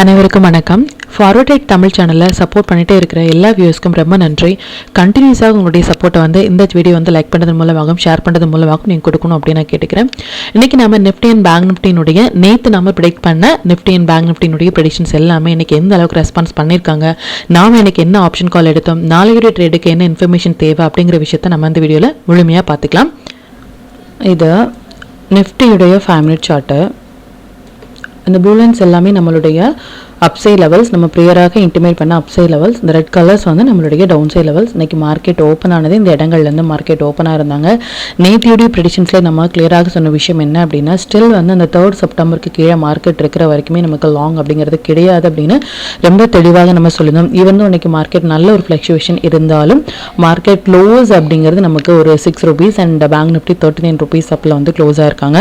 அனைவருக்கும் வணக்கம். Forward right Tamil சேனலில் சப்போர்ட் பண்ணிகிட்டே இருக்கிற எல்லா வியூஸ்க்கும் ரொம்ப நன்றி. கண்டினியூஸாக உங்களுடைய சப்போர்ட்டை இந்த வீடியோ லைக் பண்ணுறது மூலமாகவும் ஷேர் பண்ணுறது மூலமாகவும் நீங்கள் கொடுக்கணும் அப்படின்னு நான் கேட்டுக்கிறேன். இன்றைக்கி நம்ம நிஃப்டி அண்ட் பேங்க் நிஃப்டினுடைய நேற்று நம்ம ப்ரெடிக்ட் பண்ண நிஃப்டி அண்ட் பேங்க் நிஃப்டினுடைய ப்ரெடிக்ஷன்ஸ் எல்லாமே இன்றைக்கி எந்த அளவுக்கு ரெஸ்பான்ஸ் பண்ணியிருக்காங்க, நாம் இன்றைக்கி என்ன ஆப்ஷன் கால் எடுத்தோம், நாளையுடைய ட்ரேடுக்கு என்ன இன்ஃபர்மேஷன் தேவை அப்படிங்கிற விஷயத்தை நம்ம இந்த வீடியோவில் முழுமையாக பார்த்துக்கலாம். இது நிஃப்டியுடைய 5 மினிட் சார்ட்டு. இந்த ப்ளூ லைன்ஸ் எல்லாமே நம்மளுடைய அப்சை லெவல்ஸ், நம்ம ப்ரேயராக இன்டிமேட் பண்ண அப்சை லெவல்ஸ். இந்த ரெட் கலர்ஸ் நம்மளுடைய டவுன் சை லெவல்ஸ். இன்றைக்கி மார்க்கெட் ஓப்பன் ஆனது இந்த இடங்கள்லேருந்து மார்க்கெட் ஓப்பனாக இருந்தாங்க. நேத்தியுடைய ப்ரெடிக்ஷன்ஸில் நம்ம கிளியராக சொன்ன விஷயம் என்ன அப்படின்னா, ஸ்டில் அந்த 3rd செப்டம்பருக்கு கீழே மார்க்கெட் இருக்கிற வரைக்குமே நமக்கு லாங் அப்படிங்கிறது கிடையாது அப்படின்னு ரொம்ப தெளிவாக நம்ம சொல்லியிருந்தோம். ஈவன் இன்னைக்கு மார்க்கெட் நல்ல ஒரு ஃப்ளக்சுவேஷன் இருந்தாலும் மார்க்கெட் க்ளோஸ் அப்படிங்கிறது நமக்கு ஒரு ₹6 அண்ட் பேங்க் நிஃப்டி ₹39 அப்பில் க்ளோஸ் ஆயிருக்காங்க.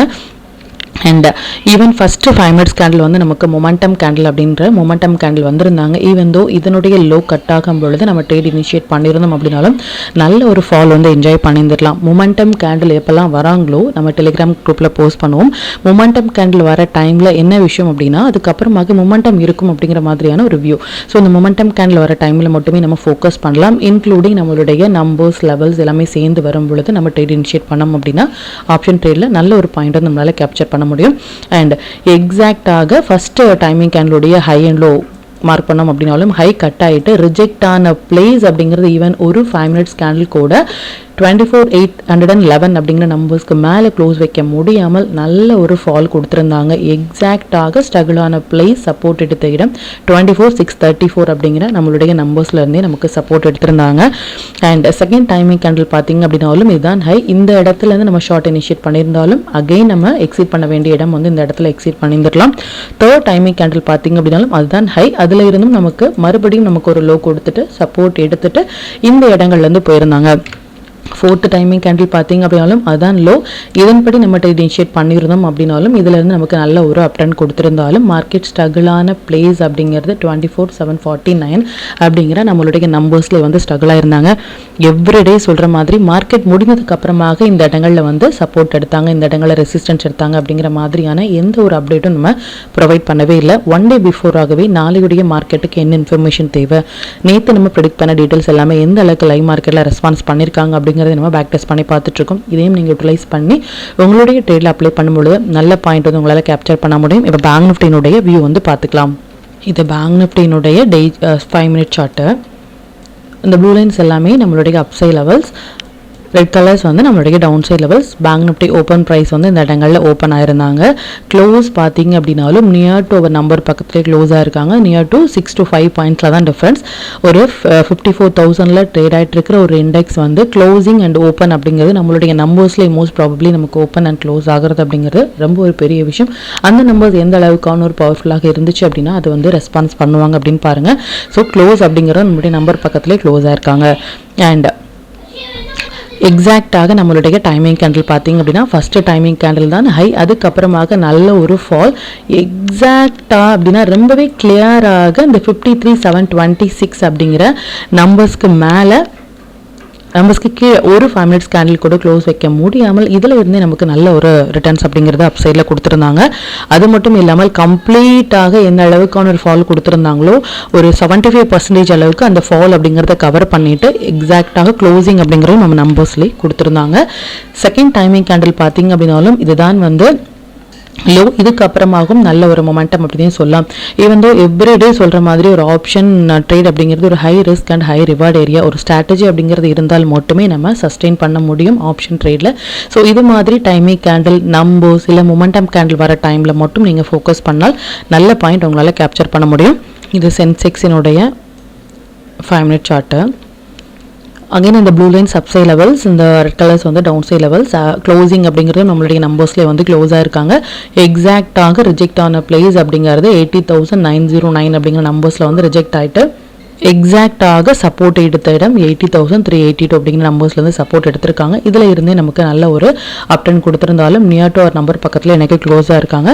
And even first 5 minutes candle நமக்கு மொமெண்டம் கேண்டில் அப்படின்ற மொமெண்டம் கேண்டில் வந்திருந்தாங்க. ஈவன் தோ இதனுடைய லோ கட் ஆகும் பொழுது நம்ம ட்ரேட் இனிஷியேட் பண்ணியிருந்தோம் அப்படின்னாலும் நல்ல ஒரு ஃபால் என்ஜாய் பண்ணியிருந்துடலாம். மொமெண்டம் கேண்டில் எப்போல்லாம் வராங்களோ நம்ம டெலிகிராம் குரூப்பில் போஸ்ட் பண்ணுவோம். மொமெண்டம் கேண்டில் வர டைமில் என்ன விஷயம் அப்படின்னா, அதுக்கப்புறமாக மொமெண்டம் இருக்கும் அப்படிங்கிற மாதிரியான ஒரு வியூ. ஸோ இந்த மொமெண்டம் கேண்டில் வர டைமில் மட்டுமே நம்ம ஃபோக்கஸ் பண்ணலாம். இன்க்ளூடிங் நம்மளுடைய நம்பர்ஸ் லெவல்ஸ் எல்லாமே சேர்ந்து வரும் பொழுது நம்ம ட்ரேட் இனிஷியேட் பண்ணோம் அப்படின்னா ஆப்ஷன் ட்ரேடில் நல்ல ஒரு பாயிண்ட் நம்மளால் கேப்சர் பண்ண முடியும். அண்ட் எக்ஸாக்டாக ஃபர்ஸ்ட் டைமிங் கேண்டலுடைய ஹை அண்ட் லோ மார்க் பண்ணோம் அப்படின்னாலும் ஹை கட் ஆகிட்டு ரிஜெக்ட் ஆன பிளேஸ் அப்படிங்கிறது ஈவன் ஒரு 5 மினிட்ஸ் கேண்டில் கூட 24,811 அப்படிங்கிற நம்பர்ஸ்க்கு மேலே க்ளோஸ் வைக்க முடியாமல் நல்ல ஒரு ஃபால் கொடுத்துருந்தாங்க. எக்ஸாக்டாக ஸ்ட்ரகிள் ஆன பிளேஸ் சப்போர்ட் எடுத்த இடம் 24,634 அப்படிங்கிற நம்மளுடைய நம்பர்ஸ்லேருந்தே நமக்கு சப்போர்ட் எடுத்திருந்தாங்க. அண்ட் செகண்ட் டைமிங் கேண்டில் பார்த்தீங்க அப்படின்னாலும் இதுதான் ஹை. இந்த இடத்துலேருந்து நம்ம ஷார்ட் இனிஷியேட் பண்ணியிருந்தாலும் அகெயின் நம்ம எக்ஸிட் பண்ண வேண்டிய இடம் இந்த இடத்துல எக்ஸிட் பண்ணியிருந்துடலாம். தேர்ட் டைமிங் கேண்டில் பார்த்தீங்க அப்படின்னாலும் அதுதான் ஹை. அதில் இருந்தும் நமக்கு மறுபடியும் நமக்கு ஒரு லோ கொடுத்துட்டு சப்போர்ட் எடுத்துட்டு இந்த இடங்கள்லேருந்து போயிருந்தாங்க. ஃபோர்த் டைமிங் கேண்டில் பார்த்தீங்க அப்படின்னாலும் அதுதான் லோ. இதன்படி நம்ம ட்ரேட் இனிஷியேட் பண்ணியிருந்தோம் அப்படின்னாலும் இதிலிருந்து நமக்கு நல்ல ஒரு அப்டன் கொடுத்துருந்தாலும் மார்க்கெட் ஸ்ட்ரகிளான பிளேஸ் அப்படிங்கிறது 24,749 அப்படிங்கிற நம்மளுடைய நம்பர்ஸில் ஸ்ட்ரகிளாக இருந்தாங்க. எவ்ரிடே சொல்கிற மாதிரி மார்க்கெட் முடிந்ததுக்கு அப்புறமாக இந்த இடங்களில் சப்போர்ட் எடுத்தாங்க, இந்த இடங்களில் ரெசிஸ்டன்ஸ் எடுத்தாங்க அப்படிங்கிற மாதிரியான எந்த ஒரு அப்டேட்டும் நம்ம ப்ரொவைட் பண்ணவே இல்லை. ஒன் டே பிஃபோராகவே நாளையுடைய மார்க்கெட்டுக்கு என்ன இன்ஃபர்மேஷன் தேவை, நேற்று நம்ம ப்ரெடிக்ட் பண்ண டீட்டெயில்ஸ் எல்லாமே எந்த அளவுக்கு லைவ் மார்க்கெட்டில் ரெஸ்பான்ஸ் பண்ணியிருக்காங்க அப்படிங்கிறத நம்ம பேக் டெஸ்ட் பண்ணி பார்த்துட்ருக்கோம். இதையும் நீங்கள் யூட்டிலைஸ் பண்ணி உங்களுடைய ட்ரேடில் அப்ளை பண்ணும்பொழுது நல்ல பாயிண்ட் உங்களால் கேப்சர் பண்ண முடியும். இப்போ பேங்க் நிஃப்டியினுடைய வியூ பார்த்துக்கலாம். இது பேங்க் நிஃப்டியினுடைய 5 மினிட் சார்ட்டு. இந்த ப்ளூ லைன்ஸ் எல்லாமே நம்மளுடைய அப்சை லெவல்ஸ், ரெட் கலர்ஸ் நம்மளுடைய down side levels. Bank Nifty open price இந்த இடங்களில் ஓப்பன் ஆயிருந்தாங்க. க்ளோஸ் பார்த்தீங்க அப்படின்னாலும் நியர் டு ஒரு நம்பர் பக்கத்துலேயே க்ளோஸ் ஆயிருக்காங்க. நியர் டு 6 to 5 பாயிண்ட்ஸில் தான் டிஃப்ரென்ஸ். ஒரு 54,000 ட்ரேட் ஆகிட்டு இருக்கிற ஒரு இண்டெக்ஸ் க்ளோசிங் அண்ட் ஓப்பன் அப்படிங்கிறது நம்மளுடைய நம்பர்ஸ்லேயே மோஸ்ட் ப்ராபப்ளி நமக்கு ஓப்பன் அண்ட் க்ளோஸ் ஆகிறது அப்படிங்கிறது ரொம்ப ஒரு பெரிய விஷயம். அந்த நம்பர்ஸ் எந்த அளவுக்கான ஒரு பவர்ஃபுல்லாக இருந்துச்சு அப்படின்னா அது ரெஸ்பான்ஸ் பண்ணுவாங்க அப்படின்னு பாருங்கள். ஸோ க்ளோஸ் அப்படிங்கிறது நம்மளுடைய நம்பர் பக்கத்துலேயே க்ளோஸ் ஆயிருக்காங்க. அண்ட் எக்ஸாக்டாக நம்மளுடைய டைமிங் கேண்டில் பார்த்தீங்க அப்படின்னா ஃபஸ்ட்டு டைமிங் கேண்டில் தான் ஹை. அதுக்கப்புறமாக நல்ல ஒரு ஃபால். எக்ஸாக்டாக அப்படின்னா ரொம்பவே கிளியராக இந்த 53,726 அப்படிங்கிற நம்பர்ஸ்க்கு மேலே நம்பர்ஸ்க்கு கீழே ஒரு 5 மினிட்ஸ் கேண்டில் கூட க்ளோஸ் வைக்க முடியாமல் இதில் இருந்தே நமக்கு நல்ல ஒரு ரிட்டர்ன்ஸ் அப்படிங்கிறது அப் சைடில் கொடுத்துருந்தாங்க. அது மட்டும் இல்லாமல் கம்ப்ளீட்டாக எந்த அளவுக்கான ஒரு ஃபால் கொடுத்துருந்தாங்களோ ஒரு 75% அளவுக்கு அந்த ஃபால் அப்படிங்கிறத கவர் பண்ணிட்டு எக்ஸாக்டாக க்ளோசிங் அப்படிங்கிறது நம்ம நம்பர்ஸ்லேயே கொடுத்துருந்தாங்க. செகண்ட் டைமிங் கேண்டில் பார்த்தீங்க அப்படின்னாலும் இதுதான் லோ. இதுக்கப்புறமாகவும் நல்ல ஒரு மொமெண்டம் அப்படின்னு சொல்லலாம். ஈவன் தோ எவ்ரிடே சொல்கிற மாதிரி ஒரு ஆப்ஷன் ட்ரேட் அப்படிங்கிறது ஒரு high risk and high reward area. ஒரு ஸ்ட்ராட்டஜி அப்படிங்கிறது இருந்தால் மட்டுமே நம்ம சஸ்டெயின் பண்ண முடியும் ஆப்ஷன் ட்ரேடில். ஸோ இது மாதிரி டைமிங் கேண்டில் நம்பர்ஸ் இல்லை மொமெண்டம் கேண்டில் வர டைமில் மட்டும் நீங்கள் ஃபோக்கஸ் பண்ணால் நல்ல பாயிண்ட் உங்களால் கேப்சர் பண்ண முடியும். இது சென்செக்ஸினுடைய 5 மினிட் சார்ட்டு. அகைன் இந்த ப்ளூ லைன்ஸ் அப்சை லெவல்ஸ், இந்த ரெட் கலர்ஸ் டவுன் சை லெவல்ஸ். க்ளோசிங் அப்படிங்கிறது நம்மளுடைய நம்பர்ஸ்லேயே க்ளோஸ் ஆயிருக்காங்க. எக்ஸாக்டாக ரிஜெக்ட் ஆன பிளேஸ் அப்படிங்கிறது 80,909 அப்படிங்கிற நம்பர்ஸில் ரிஜெக்ட் ஆகிட்டு எக்ஸாக்டாக சப்போர்ட் எடுத்த இடம் 80,382 அப்படிங்கிற நம்பர்ஸ்லேருந்து சப்போர்ட் எடுத்திருக்காங்க. இதில் இருந்தே நமக்கு நல்ல ஒரு அப்டன் கொடுத்துருந்தாலும் நியர் டு அவர் நம்பர் பக்கத்தில் எனக்கு க்ளோஸாக இருக்காங்க.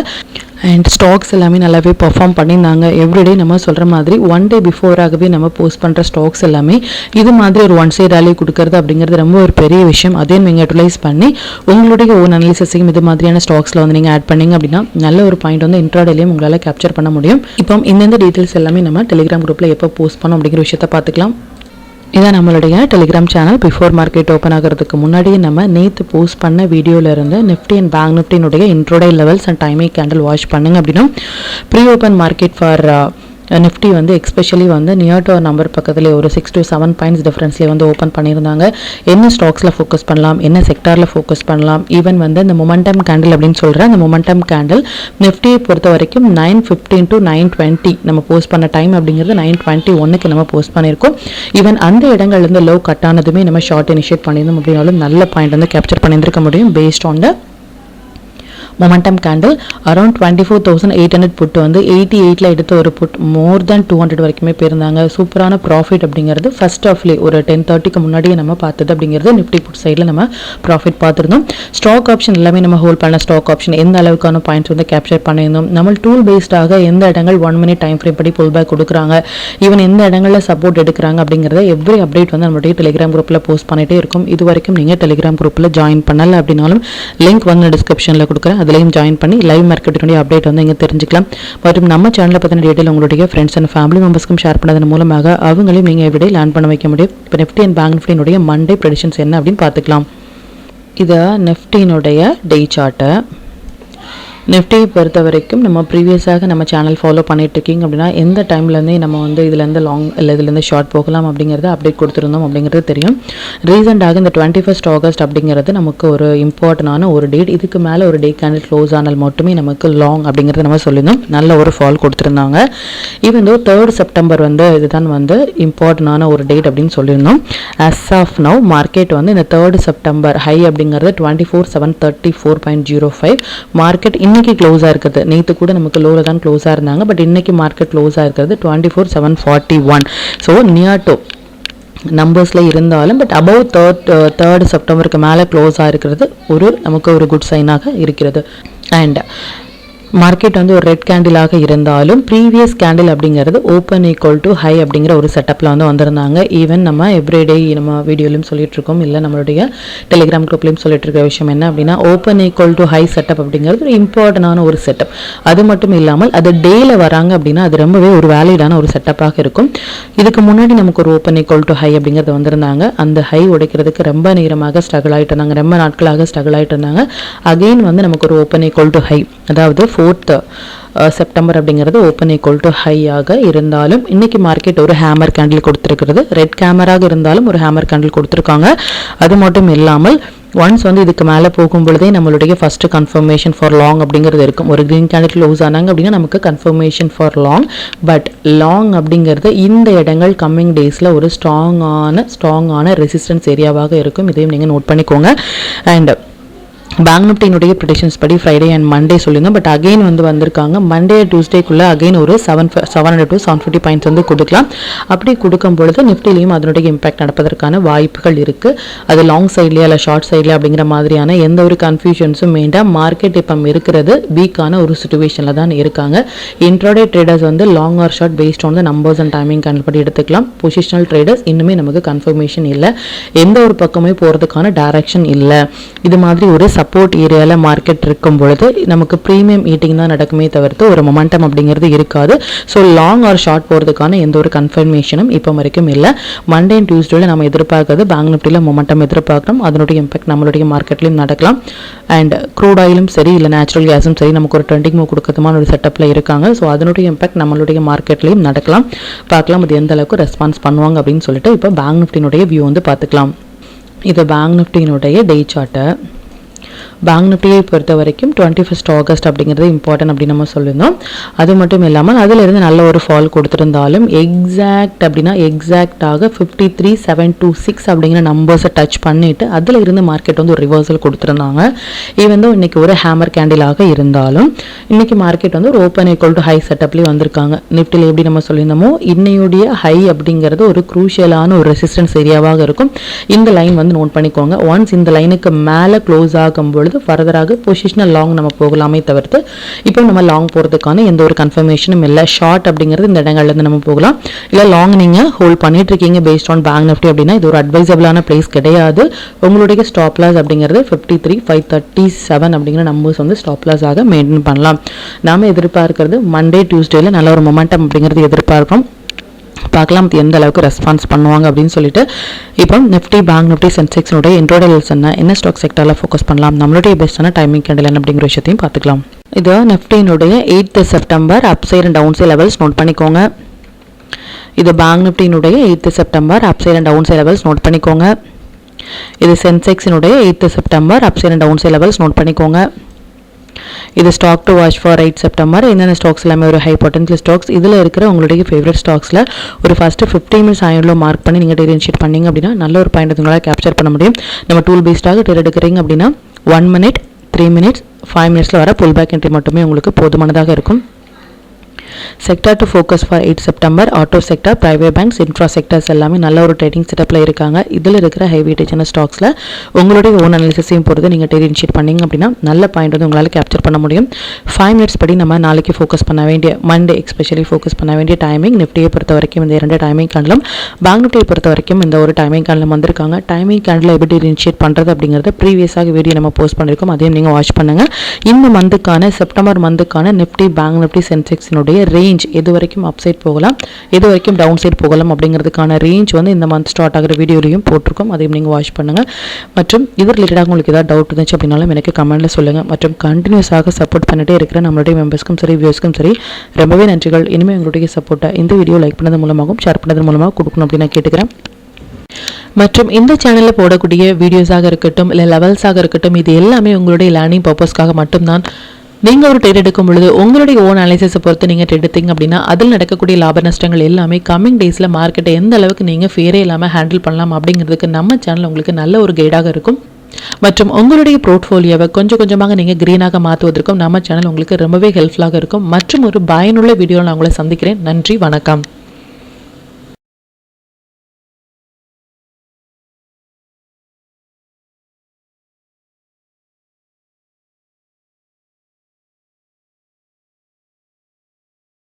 அண்ட் ஸ்டாக்ஸ் எல்லாமே நல்லாவே பர்ஃபார்ம் பண்ணியிருந்தாங்க. எவ்ரிடே நம்ம சொல்கிற மாதிரி ஒன் டே பிஃபோராகவே நம்ம போஸ்ட் பண்ணுற ஸ்டாக்ஸ் எல்லாமே இது மாதிரி ஒரு ஒன் சைட் ரேலி கொடுக்கறது அப்படிங்கிறது ரொம்ப ஒரு பெரிய விஷயம். அதையும் நீங்கள் யூட்டிலைஸ் பண்ணி உங்களுடைய ஓன் அனாலிசிஸையும் இது மாதிரியான ஸ்டாக்ஸில் வந்து நீங்கள் ஆட் பண்ணிங்க அப்படின்னா நல்ல ஒரு பாயிண்ட் வந்து இன்ட்ராடேலையும் உங்களால் கேப்சர் பண்ண முடியும். இப்போ இந்தந்த டீட்டெயில்ஸ் எல்லாமே நம்ம டெலிகிராம் குரூப்பில் எப்போ போஸ்ட் பண்ணோம் அப்படிங்கிற விஷயத்தை பார்த்துக்கலாம். இதான் நம்மளுடைய Telegram channel. Before market open ஆகிறதுக்கு முன்னாடியே நம்ம நேற்று போஸ்ட் பண்ண வீடியோவில் இருந்து நிஃப்டி அண்ட் பேங்க் நிஃப்டினுடைய intraday levels and timing candle watch பண்ணுங்க அப்படின்னா pre open market for Nifty வந்து எக்ஸ்பெஷலி வந்து நியர் டு நம்பர் பக்கத்தில் ஒரு 6 to 7 பாயிண்ட்ஸ் டிஃபரன்ஸ்லேயே வந்து ஓப்பன் பண்ணியிருந்தாங்க. என்ன ஸ்டாக்ஸில் ஃபோக்கஸ் பண்ணலாம், என்ன செக்டாரில் ஃபோக்கஸ் பண்ணலாம், ஈவன் வந்து இந்த மொமெண்டம் கேண்டில் அப்படின்னு சொல்கிறேன். அந்த மொமெண்டம் கேண்டில் நிஃப்டியை பொறுத்த வரைக்கும் 9:15 to 9:20 நம்ம போஸ்ட் பண்ண டைம் அப்படிங்கிறது 9:21 நம்ம போஸ்ட் பண்ணியிருக்கோம். ஈவன் அந்த இடங்கள்லேருந்து லோ கட் ஆனதுமே நம்ம ஷார்ட் இனிஷியேட் பண்ணியிருந்தோம் அப்படின்னாலும் நல்ல பாயிண்ட் வந்து கேப்சர் பண்ணியிருக்க முடியும். Based on the momentum candle around 24,800 put வந்து 88ல் எடுத்த ஒரு புட் மோர் தேன் 200 வரைக்குமே போயிருந்தாங்க. சூப்பரான ப்ராஃபிட் அப்படிங்கிறது ஃபர்ஸ்ட் ஆஃப்லேயே ஒரு 10:30க்கு முன்னாடியே நம்ம பார்த்தது அப்படிங்கிறது நிஃப்டி புட் சைடில் நம்ம ப்ராஃபிட் பார்த்துருந்தோம். ஸ்டாக் ஆப்ஷன் எல்லாமே நம்ம ஹோல்ட் பண்ண ஸ்டாக் ஆப்ஷன் எந்த அளவுக்கான பாயிண்ட்ஸ் வந்து கேப்சர் பண்ணியிருந்தோம். நம்ம டூல் பேஸ்டாக எந்த இடங்கள் 1 minute டைம் ஃப்ரேம் படி புல் பேக் கொடுக்குறாங்க, ஈவன் எந்த இடங்களில் சப்போர்ட் எடுக்கிறாங்க அப்படிங்கிறத எவ்ரி அப்டேட் வந்து நம்மளுடைய டெலிகிராம் குரூப்பில் போஸ்ட் பண்ணிகிட்டே இருக்கும். இது வரைக்கும் நீங்கள் டெலிகிராம் குரூப்பில் ஜாயின் பண்ணலை அப்படின்னாலும் லிங்க் வந்து டிஸ்கிரிப்ஷனில் கொடுக்குறேன். அதிலையும் ஜாயின் பண்ணி லைவ் மார்க்கெட்டினுடைய அப்டேட் வந்து இங்கே தெரிஞ்சுக்கலாம். மற்றும் நம்ம சேனலை பற்றின டீட்டெயில் உங்களுடைய ஃப்ரெண்ட்ஸ் அண்ட் ஃபேமிலி மெம்பர்ஸ்க்கும் ஷேர் பண்ணதன் மூலமாக அவங்களையும் நீங்கள் எவ்ரிடே லேர்ன் பண்ண வைக்க முடியும். இப்போ நிஃப்டி அண்ட் பேங்க் நிஃப்டினுடைய மண்டே ப்ரெடிக்ஷன்ஸ் என்ன அப்படின்னு பார்த்துக்கலாம். இதை நிஃப்டினுடைய டே சார்ட்டை நிஃப்டியை பொறுத்த வரைக்கும் நம்ம ப்ரீவியஸாக நம்ம சேனல் ஃபாலோ பண்ணிட்டு இருக்கீங்க அப்படின்னா எந்த டைம்லேருந்தே நம்ம வந்து இதுலேருந்து லாங் இல்லை இதுலேருந்து ஷார்ட் போகலாம் அப்படிங்கிறத அப்டேட் கொடுத்துருந்தோம் அப்படிங்கிறது தெரியும். ரீசெண்டாக இந்த 21st ஆகஸ்ட் அப்படிங்கிறது நமக்கு ஒரு இம்பார்ட்டண்டான ஒரு டேட். இதுக்கு மேலே ஒரு டே கேண்டில் க்ளோஸ் ஆனால் மட்டுமே நமக்கு லாங் அப்படிங்கிறத நம்ம சொல்லியிருந்தோம். நல்ல ஒரு ஃபால் கொடுத்துருந்தாங்க. ஈவன் தோ 3rd செப்டம்பர் வந்து இதுதான் வந்து இம்பார்ட்டண்டான ஒரு டேட் அப்படின்னு சொல்லியிருந்தோம். அஸ் ஆஃப் நவ் மார்க்கெட் வந்து இந்த 3rd செப்டம்பர் ஹை அப்படிங்கிறது 24,734.05 மார்க்கெட் இன்னைக்கு க்ளோஸாக இருக்குது. நேற்று கூட நமக்கு லோவில் தான் க்ளோஸாக இருந்தாங்க. பட் இன்னைக்கு மார்க்கெட் க்ளோஸாக இருக்கிறது 24,741. ஸோ நியர் டு நம்பர்ஸில் இருந்தாலும் பட் அபவ் 3rd செப்டம்பருக்கு மேலே க்ளோஸாக இருக்கிறது நமக்கு ஒரு குட் சைனாக இருக்கிறது. அண்ட் மார்க்கெட் வந்து ஒரு ரெட் கேண்டிலாக இருந்தாலும் ப்ரீவியஸ் கேண்டில் அப்படிங்கிறது ஓப்பன் ஈக்குவல் டு ஹை அப்படிங்கிற ஒரு செட்டப்பில் வந்து வந்திருந்தாங்க. ஈவன் நம்ம எவ்ரிடே நம்ம வீடியோலையும் சொல்லிட்டு இருக்கோம், இல்லை நம்மளுடைய டெலிகிராம் குரூப்லையும் சொல்லிட்டு இருக்க விஷயம் என்ன அப்படின்னா open equal to high setup அப்படிங்கிறது ஒரு இம்பார்ட்டண்டான ஒரு செட்டப். அது மட்டும் இல்லாமல் அது டேயில் வராங்க அப்படின்னா அது ரொம்பவே ஒரு வேலிடான ஒரு செட்டப்பாக இருக்கும். இதுக்கு முன்னாடி நமக்கு ஒரு ஓப்பன் ஈக்குவல் டு ஹை அப்படிங்கிறது வந்திருந்தாங்க. அந்த ஹை உடைக்கிறதுக்கு ரொம்ப நேரமாக ஸ்ட்ரகிள் ஆகிட்டு இருந்தாங்க, ரொம்ப நாட்களாக ஸ்ட்ரகிள் ஆகிட்டு இருந்தாங்க. அகெயின் வந்து நமக்கு ஒரு ஓப்பன் ஈக்குவல் டு ஹை, அதாவது 4th செப்டம்பர் அப்படிங்கிறது ஓப்பன் ஈக்குவல் டு ஹையாக இருந்தாலும் இன்னைக்கு மார்க்கெட் ஒரு ஹேமர் கேண்டில் கொடுத்துருக்கிறது. ரெட் கேமராக இருந்தாலும் ஒரு ஹேமர் கேண்டில் கொடுத்துருக்காங்க. அது மட்டும் இல்லாமல் ஒன்ஸ் வந்து இதுக்கு மேலே போகும் பொழுதே நம்மளுடைய ஃபர்ஸ்ட் கன்ஃபர்மேஷன் ஃபார் லாங் அப்படிங்கிறது இருக்கும். ஒரு க்ரீன் கேண்டில் க்ளோஸ் ஆனாங்க அப்படின்னா நமக்கு confirmation for long. But long அப்படிங்கிறது இந்த இடங்கள் கம்மிங் டேஸில் ஒரு ஸ்ட்ராங்கான ரெசிஸ்டன்ஸ் ஏரியாவாக இருக்கும். இதையும் நீங்கள் நோட் பண்ணிக்கோங்க. அண்ட் பேங்க் நிஃப்டியினுடைய ப்ரெடிக்ஷன்ஸ் படி ஃப்ரைடே அண்ட் மண்டே சொல்லியிருந்தோம். பட் அகெயின் வந்து வந்திருக்காங்க. மண்டே டியூஸ்டேக்குள்ளே அகெயின் ஒரு 700 to 750 பாயிண்ட்ஸ் வந்து கொடுக்கலாம். அப்படி கொடுக்கும் பொழுது நிஃப்டிலையும் அதனுடைய இம்பாக்ட் நடப்பதற்கான வாய்ப்புகள் இருக்குது. அது லாங் சைட்லேயே இல்லை ஷார்ட் சைட்லேயே அப்படிங்கிற மாதிரியான எந்த ஒரு கன்ஃபியூஷன்ஸும் வேண்டாம். மார்க்கெட் இப்போ இருக்கிறது வீக்கான ஒரு சுச்சுவேஷனில் தான் இருக்காங்க. இன்ட்ராடே ட்ரேடர்ஸ் வந்து long or short based on the numbers and timing கண்டுபடி எடுத்துக்கலாம். பொசிஷனல் ட்ரேடர்ஸ் இன்னுமே நமக்கு கன்ஃபர்மேஷன் இல்லை, எந்த ஒரு பக்கமே போகிறதுக்கான டைரக்ஷன் இல்லை. இது மாதிரி ஒரு சப்போர்ட் ஏரியாவில் மார்க்கெட் இருக்கும் பொழுது நமக்கு ப்ரீமியம் ஈட்டிங் தான் நடக்குமே தவிர்த்து ஒரு மொமெண்டம் அப்படிங்கிறது இருக்காது. ஸோ லாங் ஆர் ஷார்ட் போகிறதுக்கான எந்த ஒரு கன்ஃபர்மேஷனும் இப்போ வரைக்கும் இல்லை. மண்டே அண்ட் டியூஸ்டேல நம்ம எதிர்பார்க்கறது பேங்க் நிஃப்டியில் மொமெண்டம் எதிர்பார்க்கணும். அதனுடைய இம்பாக்ட் நம்மளுடைய மார்க்கெட்லையும் நடக்கலாம். அண்ட் க்ரூட் ஆயிலும் சரி இல்லை நேச்சுரல் கேஸும் சரி நமக்கு ஒரு ட்ரெண்டிங் மூவ் கொடுக்கறதுமான ஒரு செட்டப்பில் இருக்காங்க. ஸோ அதனுடைய இம்பாக்ட் நம்மளுடைய மார்க்கெட்லையும் நடக்கலாம். பார்க்கலாம் அது எந்த அளவுக்கு ரெஸ்பான்ஸ் பண்ணுவாங்க அப்படின்னு சொல்லிட்டு இப்போ பேங்க் நிஃப்டியினுடைய வியூ வந்து பார்த்துக்கலாம். இது பேங்க் நிஃப்டியினுடைய டே சார்ட்டை. பேங்க் நிஃப்டியை பொறுத்த வரைக்கும் 21 ஆகஸ்ட் அப்படிங்கிறது இம்பார்ட்டன்ட் அப்படின்னு நம்ம சொல்லியிருந்தோம். அது மட்டும் இல்லாமல் அதிலிருந்து நல்ல ஒரு ஃபால் கொடுத்துருந்தாலும் எக்ஸாக்டாக 53,726 அப்படிங்கிற நம்பர்ஸை டச் பண்ணிட்டு அதில் இருந்து மார்க்கெட் வந்து ஒரு ரிவர்சல் கொடுத்துருந்தாங்க. ஈவன் தோ இன்னைக்கு ஒரு ஹேமர் கேண்டிலாக இருந்தாலும் இன்னைக்கு மார்க்கெட் வந்து ஒரு ஓப்பன் ஈக்குவல் டு ஹை செட்டப்லேயே வந்திருக்காங்க. நிஃப்டியில் எப்படி நம்ம சொல்லியிருந்தோமோ இன்னையுடைய ஹை அப்படிங்கிறது ஒரு குரூஷியலான ஒரு ரெசிஸ்டன்ஸ் ஏரியாவாக இருக்கும். இந்த லைன் வந்து நோட் பண்ணிக்கோங்க. ஒன்ஸ் இந்த லைனுக்கு மேலே க்ளோஸ் ஆகும் பொழுது ஃபர்தராக பொசிஷனல் லாங் நம்ம போகலாமே தவிர்த்து இப்போ நம்ம லாங் போகிறதுக்கான எந்த ஒரு கன்ஃபர்மேஷனும் இல்லை. ஷார்ட் அப்படிங்கிறது இந்த இடங்கள்லேருந்து நம்ம போகலாம். இல்லை லாங் நீங்கள் ஹோல்ட் பண்ணிட்டு இருக்கீங்க பேஸ்ட் ஆன் பேங்க் நிஃப்டி அப்படின்னா இது ஒரு அட்வைசபிளான பிளேஸ் கிடையாது. உங்களுடைய ஸ்டாப் லாஸ் அப்படிங்கிறது 53,537 அப்படிங்கிற நம்பர்ஸ் வந்து ஸ்டாப் லாஸ் ஆக மெயின்டைன் பண்ணலாம். நாம எதிர்பார்க்கிறது மண்டே டியூஸ்டேல நல்ல ஒரு மொமெண்டம் அப்படிங்கிறது எதிர்பார்க்கிறோம். பார்க்கலாம் எந்த அளவுக்கு ரெஸ்பான்ஸ் பண்ணுவாங்க அப்படின்னு சொல்லிட்டு. இப்போ நிஃப்டி பேங்க் நிஃப்டி சென்செக்ஸோட இன்ட்ரோடல்ஸ் என்ன ஸ்டாக் செக்டரில் ஃபோக்கஸ் பண்ணலாம், நம்மளுடைய பெஸ்ட்டான டைமிங் கேண்டில் என்ன அப்படிங்கிற விஷயத்தையும் பார்த்துக்கலாம். இது நிஃப்டியினுடைய 8th September upside and down side levels note பண்ணிக்கோங்க. இது பேங்க் நிஃப்டியினுடைய 8th September upside and down side levels note பண்ணிக்கோங்க. இது சென்செக்ஸினுடைய 8th September upside and down side levels note பண்ணிக்கோங்க. இது stock to watch for 8 September. என்னென்ன ஸ்டாக்ஸ் எல்லாமே ஒரு ஹை பொட்டன்ஷியல் ஸ்டாக்ஸ். இதில் இருக்கிற உங்களுடைய ஃபேவரட் ஸ்டாக்ஸில் ஒரு ஃபஸ்ட்டு 15 மினிட்ஸ் ஆயிரம் மார்க் பண்ணி நீங்கள் ட்ரேட் இனிஷியேட் பண்ணிங்க அப்படின்னா நல்ல ஒரு பாயிண்ட் உங்களால் கேப்சர் பண்ண முடியும். நம்ம டூல் பேஸ்டாக ட்ரேட் எடுக்கிறீங்க அப்படின்னா 1 மினிட் 3 மினிட்ஸ் 5 மினிட்ஸில் வர புல் பேக் என்ட்ரி மட்டுமே உங்களுக்கு போதுமானதாக இருக்கும். Sector to focus for 8 September auto sector, private banks, infra sectors எல்லாமே நல்ல ஒரு ட்ரேடிங் செட்டப்பில் இருக்காங்க. இதில் இருக்கிற ஹை வெயிட்டேஜான ஸ்டாக்ஸில் உங்களுடைய ஓன் அனாலிசிஸையும் பொறுத்து நீங்கள் ட்ரேட் இனிஷியேட் பண்ணிங்க அப்படின்னா நல்ல பாயிண்ட் வந்து உங்களால் கேப்சர் பண்ண முடியும். 5 மினிட்ஸ் படி நம்ம நாளைக்கு ஃபோக்கஸ் பண்ண வேண்டிய மண்டே எஸ்பெஷலி ஃபோக்கஸ் பண்ண வேண்டிய டைமிங் நிஃப்டியை பொறுத்த வரைக்கும் இந்த 2 டைமிங் கேண்டிலும் பேங்க் நிஃப்டியை பொறுத்த வரைக்கும் இந்த ஒரு டைமிங் கேண்டிலும் வந்திருக்காங்க. டைமிங் கேண்டில் எப்படி இனிஷியேட் பண்ணுறது அப்படிங்கிறத ப்ரீவியஸாக வீடியோ நம்ம போஸ்ட் பண்ணியிருக்கோம். அதையும் நீங்கள் வாட்ச் பண்ணுங்கள். இந்த மந்த்துக்கான செப்டம்பர் மந்த்துக்கான நிஃப்டி பேங்க் நிஃப்டி சென்செக்ஸினுடைய ரேஞ்ச் எது வரைக்கும் அப்சைட் போகலாம் எது வரைக்கும் டவுன் சைட் போகலாம் அப்படிங்கிறதுக்கான ரேஞ்ச் வந்து இந்த மந்த் ஸ்டார்ட் ஆகிற வீடியோலையும் போட்டிருக்கோம். அதையும் நீங்கள் வாட்ச் பண்ணுங்கள். மற்றும் இது ரிலேட்டடாக உங்களுக்கு ஏதாவது டவுட் இருந்துச்சு அப்படின்னாலும் எனக்கு கமெண்ட்டில் சொல்லுங்கள். மற்றும் கண்டினியூஸாக சப்போர்ட் பண்ணிட்டே இருக்கிற நம்மளுடைய மெம்பர்ஸ்க்கும் சரி வியூஸ்க்கும் சரி ரொம்பவே நன்றிகள். இனிமேல் உங்களுடைய சப்போர்ட்டை இந்த வீடியோ லைக் பண்ணது மூலமாகவும் ஷேர் பண்ணது மூலமாக கொடுக்கணும் அப்படின்னு நான் கேட்டுக்கிறேன். மற்றும் இந்த சேனலில் போடக்கூடிய வீடியோஸாக இருக்கட்டும் இல்லை லெவல்ஸாக இருக்கட்டும் இது எல்லாமே உங்களுடைய லேர்னிங் பர்பஸ்க்காக மட்டும்தான். நீங்கள் ஒரு ட்ரேட் எடுக்கும் பொழுது உங்களுடைய ஓன் அனாலிசிஸை பொறுத்து நீங்கள் ட்ரேட் எடுத்தீங்க அப்படின்னா அதில் நடக்கக்கூடிய லாப நஷ்டங்கள் எல்லாமே கம்மிங் டேஸில் மார்க்கெட்டை எந்த அளவுக்கு நீங்கள் ஃபேரே இல்லாமல் ஹேண்டில் பண்ணலாம் அப்படிங்கிறதுக்கு நம்ம சேனல் உங்களுக்கு நல்ல ஒரு கைடாக இருக்கும். மற்றும் உங்களுடைய போர்ட்ஃபோலியோவை கொஞ்சம் கொஞ்சமாக நீங்கள் க்ரீனாக மாற்றுவதற்கும் நம்ம சேனல் உங்களுக்கு ரொம்பவே ஹெல்ப்ஃபுல்லாக இருக்கும். மற்றும் ஒரு பயனுள்ள வீடியோவில் நான் உங்களை சந்திக்கிறேன். நன்றி, வணக்கம்.